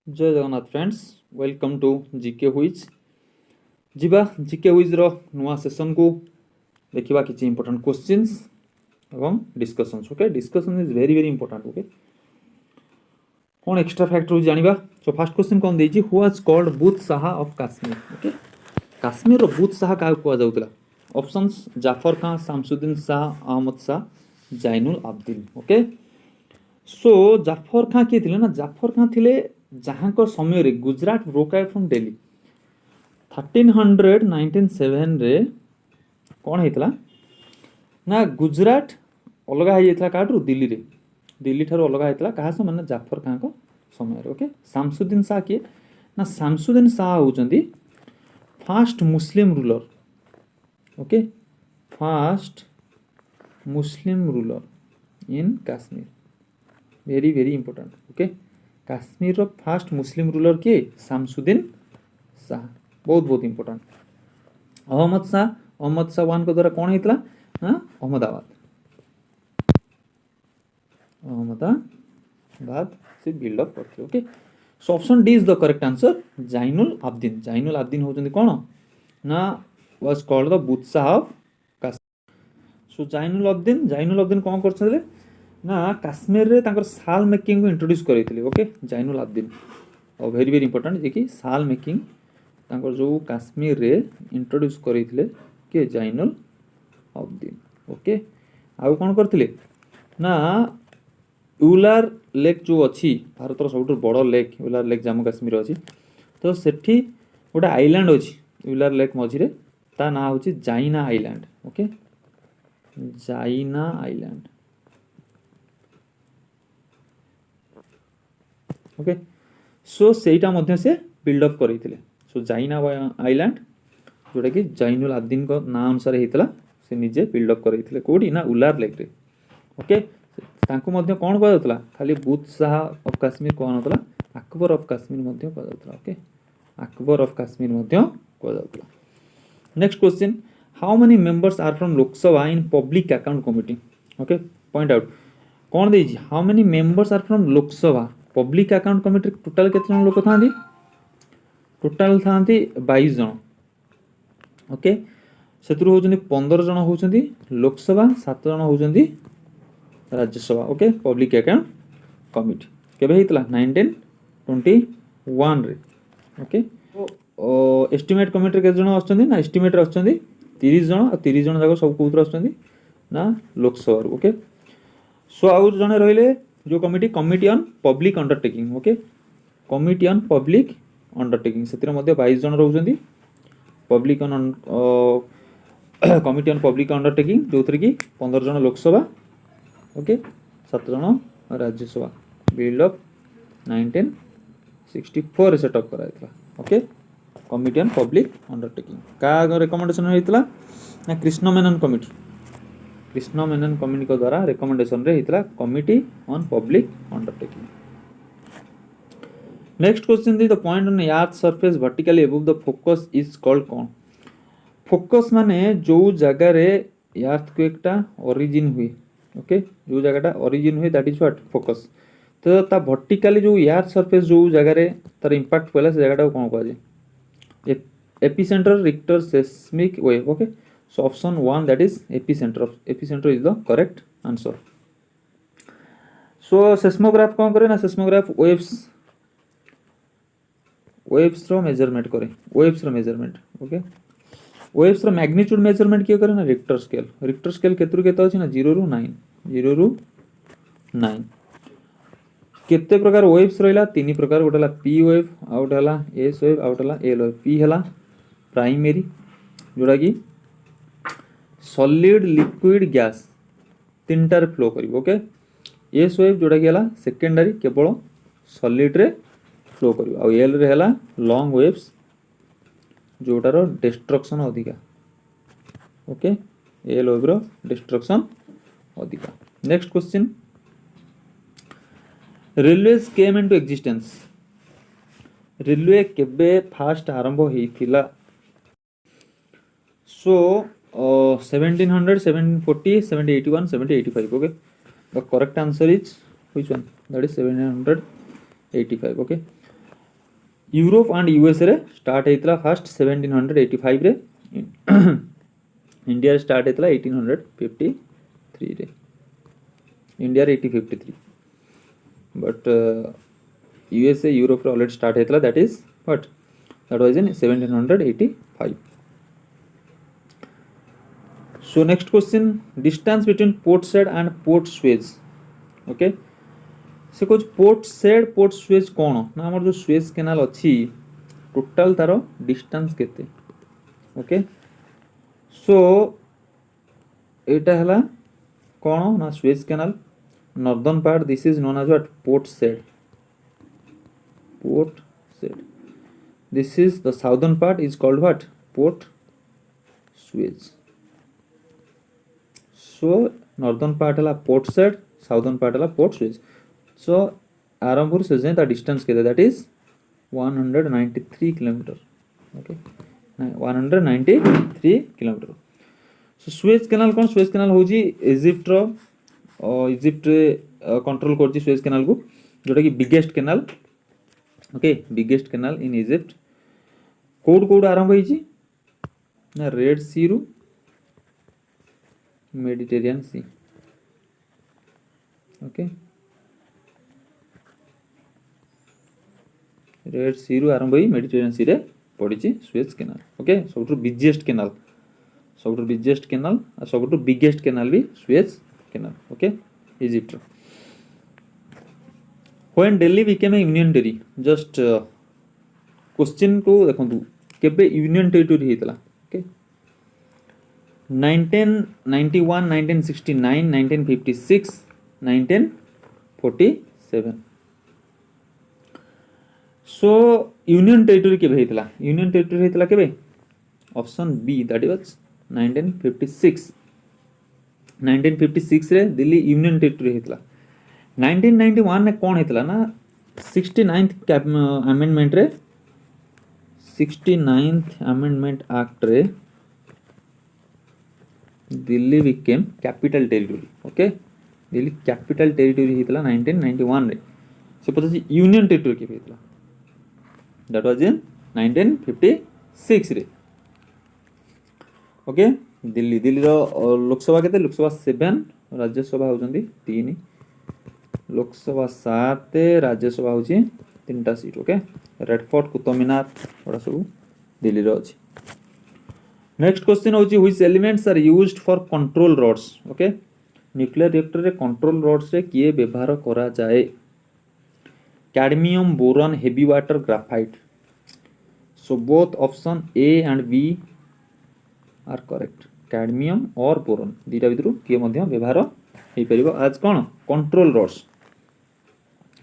जय Jagannath friends, welcome to GK quiz. जीवा GK quiz रो नुआ सेशन को देखिबा किछि इंपोर्टेंट क्वेश्चंस एवं discussions. Okay, discussion is very very important. Okay, कौन एक्स्ट्रा फैक्टर जानिबा। सो फर्स्ट क्वेश्चन कौन देछि, who was called Bud Shah of Kashmir. Okay, Kashmir रो बुत शाह का को जाउतला। Options Jafar Khan, Shamsuddin Shah, Ahmad Shah, Zainul Abidin. Okay, so Jafar Khan किए थिले ना, जाफर खान थिले जहाँ समय रे Gujarat broke out from Delhi 1397 रे कौन होता ना, गुजरात अलग हो जाता काठू दिल्ली रे, दिल्ली ठार अलग होता क्या मैंने जाफर खान को समय। ओके, शामसुद्दीन शाह किए ना, शामसुद्दीन शाह होउचंदी first Muslim ruler. Okay, first Muslim ruler in Kashmir, very very important. Okay, Kashmir रो फास्ट मुस्लिम रूलर किए, शामसुद्दीन शाह, बहुत बहुत इंपोर्टेंट। अहमद शाह, अहमद शाह वन को द्वारा कौन होता ना, अहमदाबाद, अहमदाबाद से बिल्डअप करते। Okay, so option D is the correct answer, Zainul Abidin. Zainul Abidin होचंदी कौन ना, was called the Bud Shah of Kashmir. So Zainul Abidin कौन करछले ना, काश्मीर रे तांकर साल मेकिंग को इंट्रोड्यूस करैथिले। ओके, जैनुल आब्दीन और वेरी वेरी इंपोर्टेंट जे कि साल मेकिंग तांकर जो काश्मीर रे इंट्रोड्यूस करैथिले के जैनुल आब्दीन। ओके, आउ कौन करथिले ना, यूलार लेक जो अच्छी भारत सब बड़ लेक, यूलार लेक जम्मू काश्मीर अच्छी, तो सेठी गोटे आइलैंड अच्छी यूलार लेक मझिरे, ता ना होची Zaina island. Okay, Zaina island. Okay, so सेटा मध्य से बिल्डअप करैथिले। सो जाइना आइलैंड जोटा कि जैनुल आब्दीन को ना अनुसार होता, से निजे बिल्डअप करैथिले कोडी ना, उलार लेक रे। ओके, तांको मध्य कौन कह जाउतला, खाली बुत शाह ऑफ कश्मीर कौन होतला, अकबर ऑफ कश्मीर मध्य कह जाउतला। ओके, अकबर ऑफ कश्मीर मध्य कह जाउतला। Next question, how many members are from Lok Sabha in public account committee. Okay, point out कौन देछि, how many members are from Lok Sabha public account committee. Total केते जन लोक थांती, टोटल थांती 22 जन। ओके, सेतुर होउचंदी 15 जन होउचंदी लोकसभा, 7 जन होउचंदी Rajya Sabha. Okay, public account committee केबे हितला 1921 रे। ओके, तो एस्टिमेट कमिटी केते जन आछंदी ना, एस्टिमेट आछंदी 30 जन, और 30 जन जाको सब कोउतर आछंदी ना, लोकसभा। ओके, सो आउ जने रहिले जो committee, committee on public undertaking. Okay, committee on public undertaking से 22 जन रहउचंदी public on committee on public undertaking, जो कि 15 जन लोकसभा। ओके, 7 जन राज्यसभा। बिल्ड अप 1964 सेटअप कराइतला। Okay, committee on public undertaking का रिकमेंडेशन होइतला ना, कृष्ण मेनन कमिटी, कृष्ण मेनन कमिटी को द्वारा रिकमेंडेशन रे हितला committee on public undertaking. Next question, the point on earth surface vertically above the focus is called कौन। फोकस माने जो जगह रे अर्थक्वेक टा ओरिजिन हुए। ओके, जो जगहटा ओरिजिन हुए दैट इज व्हाट, फोकस। तो ता वर्टिकली जो अर्थ सरफेस जो जगह रे तार इंपैक्ट पहला, से जगहटा कोन कहै जे epicentre Richter seismic wave. Okay, so option 1 that is epicentre, epicentre is the correct answer. So seismograph कौन करे ना, सेस्मोग्राफ वेव्स रो मेजरमेंट करे, वेव्स रो मेजरमेंट। ओके, वेव्स रो मैग्नीट्यूड मेजरमेंट किए करे ना, रिक्टर स्केल। रिक्टर स्केल केतरु केते अछि ना, 0 रु 9, 0 रु 9। केते प्रकार वेव्स रहिला, 3 प्रकार, गोटेला पी वेव, आउट हला एस वेव, आउट हला एल वेव। पी हला प्राइमरी, जोड़ा कि सॉलिड लिक्विड गैस तीनटार फ्लो करिवो। ओके, एस वेव जोड़ा कि हला सेकेंडरी, केवल सॉलिड रे फ्लो करिवो। आ एल रे हला लॉन्ग वेव्स, जोटार डिस्ट्रक्शन अधिका। ओके, एल वेव रो डिस्ट्रक्शन अधिका। Next question, railways came into existence. Railway केबे फास्ट आरंभ होइथिला। सो 1700, 1740, 1781, 1785. Okay, the correct answer is which one, that is 785. Okay, Europe and US रे start होता fast 1785 रे India start होता 1853 रे India 1853 but USA Europe रे already start होता that is what that was in 1785. So next question, distance between Port Said and Port Suez. Okay, से कुछ port Said port Suez कौन ना आमर जो सुएज केनाल अच्छी टोटाल तार डिस्टेंस केते. ओके सो एटा हला कौन ना Suez canal northern part this is known as what Port Said. Port Said this is the southern part is called what Port Suez. So northern part हला Port Said southern part हला Port Suez. So आरंभ से जाए distance के that is 193 kilometre. Okay 193 kilometre. So Suez canal कौन Suez canal होजी Egypt रो Egypt control करछि Suez canal को जोटा कि biggest canal. Okay biggest canal in Egypt कोड कोड आरंभ होईछि ना रेड सी रु Mediterranean Sea. Okay Red Sea रु आरंभ होई मेडिटेरियन सी रे पड़िछि सुएज कैनाल. ओके सबटु बिगेस्ट कैनाल आ सबटु बिगेस्ट कैनाल भी Suez canal. Okay Egypt. When Delhi became a union territory just question को देखंतु केबे यूनियन टेरिटरी हेतला. ओके 1991 1969 1956 1947. सो यूनियन टेरिटरी केबे हेतला यूनियन टेरिटरी हेतला केबे ऑप्शन बी दैट वाज 1956. 1956 रे दिल्ली यूनियन टेरिटरी हेतला. 1991 ने कोन हेतला ना 69th अमेंडमेंट रे 69th अमेंडमेंट एक्ट रे Delhi became capital territory. Okay Delhi capital territory हेतला 1991 रे. सो पछी यूनियन टेरिटरी केबे हेतला that was in 1956 रे. ओके दिल्ली दिल्ली रो लोकसभा केते लोकसभा 7 राज्यसभा होचंदी 3 लोकसभा 7 राज्यसभा होची 3टा seat. Okay red fort Qutub Minar ओडा सब दिल्ली रो अछि. नेक्स्ट क्वेश्चन होची which elements are used for control rods. Okay nuclear reactor रे कंट्रोल रॉड्स रे किए व्यवहार करा जाए. Cadmium boron heavy water graphite. So both option A and B are correct. Cadmium और बोरॉन दीटा भितर किए मध्य व्यवहार हेई परिबो आज कोन control rods.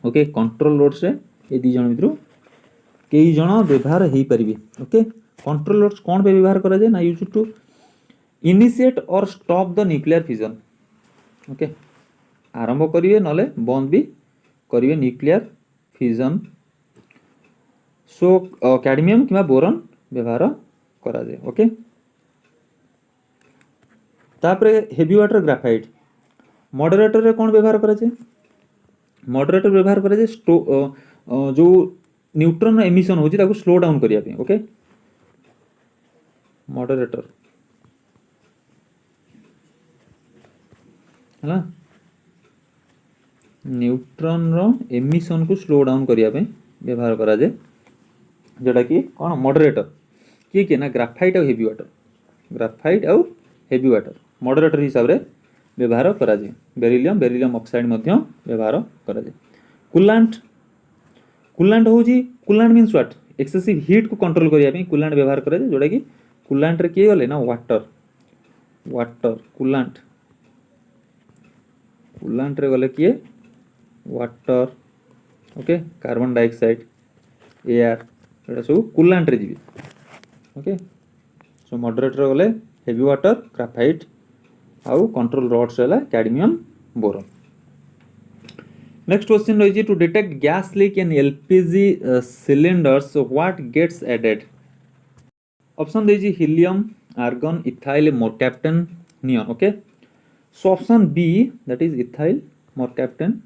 Okay control rods रे ए दी जण भितर केई जण व्यवहार हेई परिबे. ओके कंट्रोल रॉड्स कोन पे व्यवहार करा जाय ना यूज टू इनिशिएट और stop the nuclear fission. Okay आरंभ करिवे नले बंद भी करिवे न्यूक्लियर फिजन. सो कैडमियम किंवा बोरॉन व्यवहार करा जाए. ओके तापरे हेवी वाटर ग्राफाइट मॉडरेटर रे कोन व्यवहार करा जाए. मॉडरेटर व्यवहार करा जाए जो न्यूट्रॉन एमिशन होची ताको स्लो डाउन करिया पे. ओके मॉडरेटर हला न्यूट्रॉन रो एमिशन को स्लो डाउन करिया पे व्यवहार करा जाए जोटा कि कौन मॉडरेटर किए ना ग्राफाइट और हेवी वाटर ग्राफाइट और हेवी वाटर मॉडरेटर हिसाब रे व्यवहार करा जाए. बेरिलियम ऑक्साइड मध्य व्यवहार करा जाए. कूलांट होची कूलांट मींस व्हाट एक्सेसिव हीट को कंट्रोल करिया पे कूलांट व्यवहार करा जाए जोटा कि कूलांट रे किए गले ना वाटर कूलांट रे गले किए water. Okay carbon dioxide air एटा सब कूलांट रे जीवी. ओके सो मॉडरेटर गले हेवी वाटर ग्राफाइट आउ कंट्रोल रॉड्स हैला कैडमियम बोरॉन. नेक्स्ट क्वेश्चन रही to detect gas leak in LPG cylinders what gets added. Option देजी helium argon ethyl mercaptan neon. Okay so option B that is ethyl mercaptan.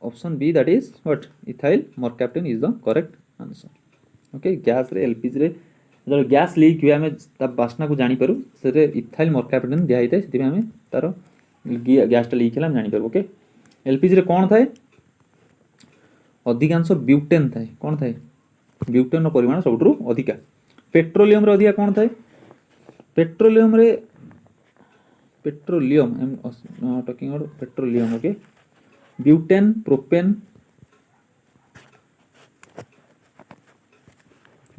Option B that is what ethyl mercaptan is the correct answer. Okay gas रे LPG रे जो gas leak हुए आम बास्ना को जापर से ethyl मर्कापेटेन दिखाई था से आम तार गैसटा लीक है जापर ओके एलपीजी रे कौन थाए अधिकांश ब्यूटेन थाए कौन थाए ब्यूटेन परिमाण सब अधिका पेट्रोलियम रे अधिका कौन थाए पेट्रोलियम रे petroleum talking about petroleum okay butane propane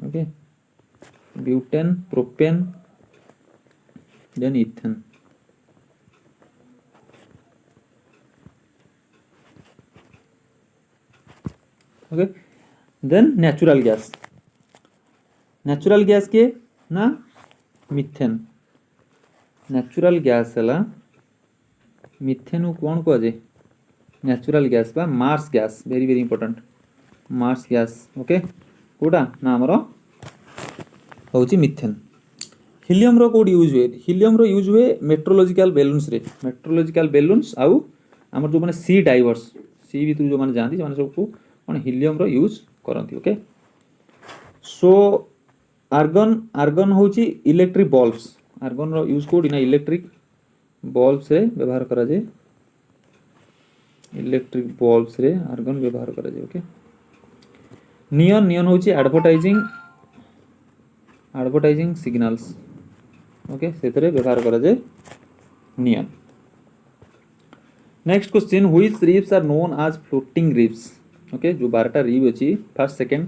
okay butane propane then ethane okay then natural gas के ना मिथेन नेचुरल गैस है मिथेन कौन कह जाए नेचुरल गैस बा marsh gas very very important marsh gas okay कोटा ना आमर हूँ मिथेन हिलियम रो कोड यूज हुए हिलियम रो यूज हुए मेट्रोलॉजिकल बेलून्स आउ आमर जो मैंने सी डाइवर्स सी भी जो मैंने जाती से सबको कौन हिलियम रो यूज करती ओके सो आर्गन हूँ इलेक्ट्रिक बल्ब्स आर्गन रो यूज कोड ना इलेक्ट्रिक बल्ब्स रे व्यवहार करा जाए इलेक्ट्रिक बल्ब्स रे आर्गन व्यवहार करा जाए ओके नियन हूँ एडवर्टाइजिंग सिग्नल्स ओके से व्यवहार करा जाए neon next question which reefs are known as floating reefs okay जो 12टा रीफ अच्छी first second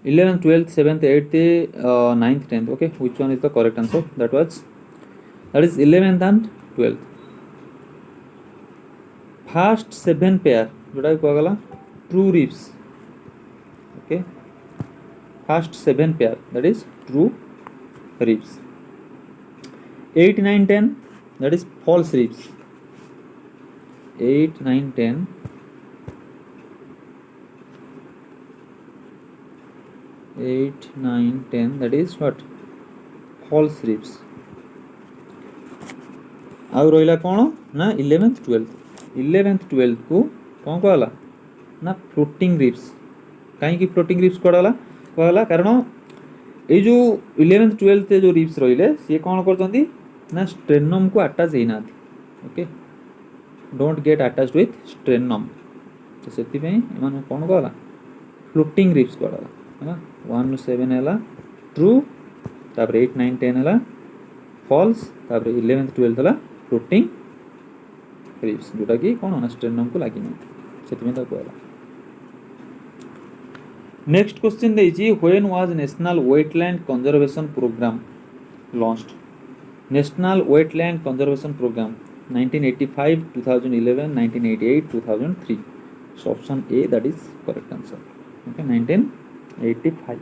11th 12th 7th 8th 9th 10th okay which one is the correct answer that is 11th and 12th first 7 pair जोटा कह गला true reefs okay first 7 pair that is true reefs 8 9 10 that is false reefs 8 9 10 8 9 10 that is what false reefs आउ रहा कौन ना 11th 12th को कौन कहला ना फ्लोटिंग रिफ्स कहीं फ्लोटिंग रिफ्स कहला कारण ये जो 11th 12th जो रिफ्स रही सी कौन कर ना स्ट्रेनम को अटैच होना okay don't get attach with sternum तो से कौन कहला फ्लोटिंग रिफ्स कहला है 1 7 है ट्रू तापर 8 9 10 है फॉल्स तापर 11th 12th है फ्लोटिंग रिफ्स जोटा कि कौन ना स्ट्रेनम को लगी से कहला नेक्स्ट क्वेश्चन देछि when was national wetland conservation programme launched national wetland conservation programme 1985 2011 1988 2003 so option A that is correct answer okay 1985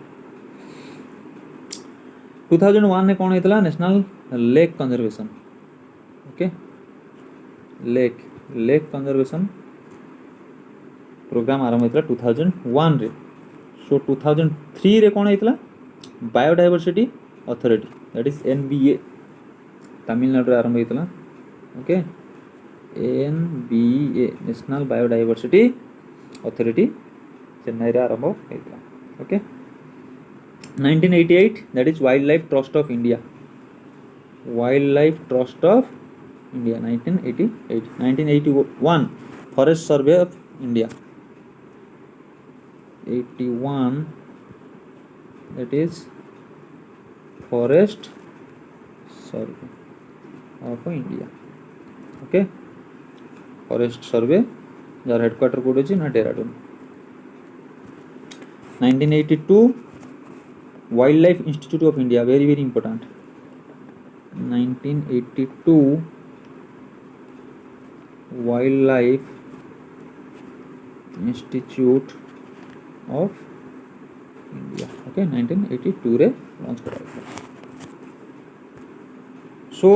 2001 ने कौन होता national lake conservation okay lake conservation programme आरंभ होता 2001 रे सो 2003 रे कौन होता biodiversity authority that is NBA Tamil Nadu रे आरंभ होता okay NBA national biodiversity authority Chennai रे आरंभ होता okay 1988 that is wildlife trust of india 1988 1981 forest survey of india 81 that is forest survey of india okay forest survey jar headquarter code अछि ना Dehradun 1982 Wildlife Institute of India very very important 1982 Wildlife Institute of India okay 1982 रे launch करा so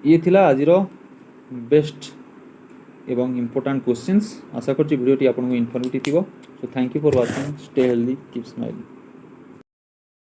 ये थिला आजिरो best एवं important questions आशा करछि वीडियोटी आपनको इन्फॉर्मेटिव थिबो so thank you for watching stay healthy keep smiling